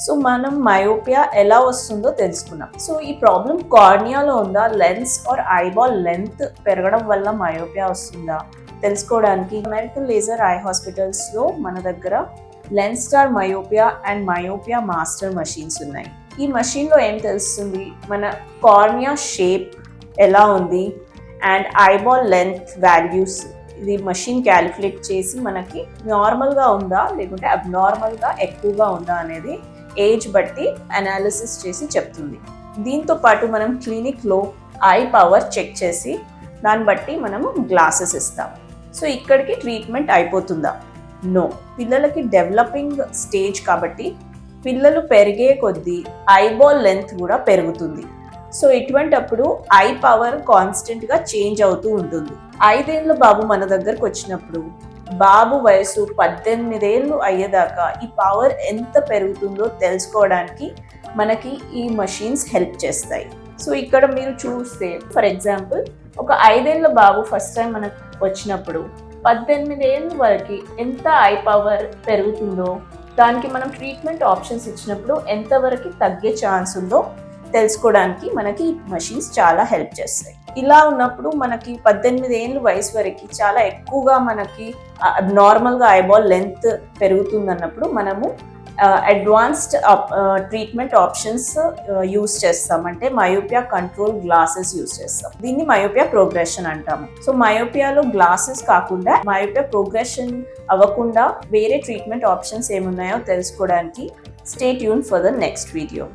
So మనం myopia ఎలా వస్తుందో తెలుసుకున్నాం. సో ఈ ప్రాబ్లం కార్నియాలో ఉందా, లెన్స్ ఆర్ ఐబాల్ లెంత్ పెరగడం వల్ల మయోపియా వస్తుందా తెలుసుకోవడానికి అమెరికన్ లేజర్ ఐ హాస్పిటల్స్లో మన దగ్గర lens star myopia and myopia master machines ఉన్నాయి. ఈ మషీన్లో ఏం తెలుస్తుంది, మన కార్నియా షేప్ ఎలా ఉంది అండ్ ఐబాల్ లెంత్ వాల్యూస్ ఇది మషిన్ క్యాలిక్యులేట్ చేసి మనకి నార్మల్గా ఉందా లేకుంటే అబ్నార్మల్గా ఎక్కువగా ఉందా అనేది ఏజ్ బట్టి అనాలిసిస్ చేసి చెప్తుంది. దీంతో పాటు మనం క్లినిక్లో ఐ పవర్ చెక్ చేసి దాన్ని బట్టి మనము గ్లాసెస్ ఇస్తాం. సో ఇక్కడికి ట్రీట్మెంట్ అయిపోతుందా? నో. పిల్లలకి డెవలపింగ్ స్టేజ్ కాబట్టి పిల్లలు పెరిగే కొద్దీ ఐబాల్ లెంత్ కూడా పెరుగుతుంది. సో ఇటువంటప్పుడు ఐ పవర్ కాన్స్టెంట్గా చేంజ్ అవుతూ ఉంటుంది. 5 ఏళ్ళ బాబు మన దగ్గరకు వచ్చినప్పుడు బాబు వయసు 18 ఏళ్ళు అయ్యేదాకా ఈ పవర్ ఎంత పెరుగుతుందో తెలుసుకోవడానికి మనకి ఈ మషీన్స్ హెల్ప్ చేస్తాయి. సో ఇక్కడ మీరు చూస్తే ఫర్ ఎగ్జాంపుల్ ఒక 5 ఏళ్ళ బాబు ఫస్ట్ టైం మనకు వచ్చినప్పుడు 18 ఏళ్ళ వరకు ఎంత ఐ పవర్ పెరుగుతుందో దానికి మనం ట్రీట్మెంట్ ఆప్షన్స్ ఇచ్చినప్పుడు ఎంతవరకు తగ్గే ఛాన్స్ ఉందో తెలుసుకోవడానికి మనకి మషీన్స్ చాలా హెల్ప్ చేస్తాయి. ఇలా ఉన్నప్పుడు మనకి 18 ఏళ్ళ వయసు వరకు చాలా ఎక్కువగా మనకి నార్మల్గా ఐబాల్ లెంత్ పెరుగుతుంది అన్నప్పుడు మనము అడ్వాన్స్డ్ ట్రీట్మెంట్ ఆప్షన్స్ యూస్ చేస్తాం. అంటే మయోపియా కంట్రోల్ గ్లాసెస్ యూస్ చేస్తాం. దీన్ని మయోపియా ప్రోగ్రెషన్ అంటాము. సో మయోపియాలో గ్లాసెస్ కాకుండా మయోపియా ప్రోగ్రెషన్ అవ్వకుండా వేరే ట్రీట్మెంట్ ఆప్షన్స్ ఏమున్నాయో తెలుసుకోవడానికి stay tune for the next video.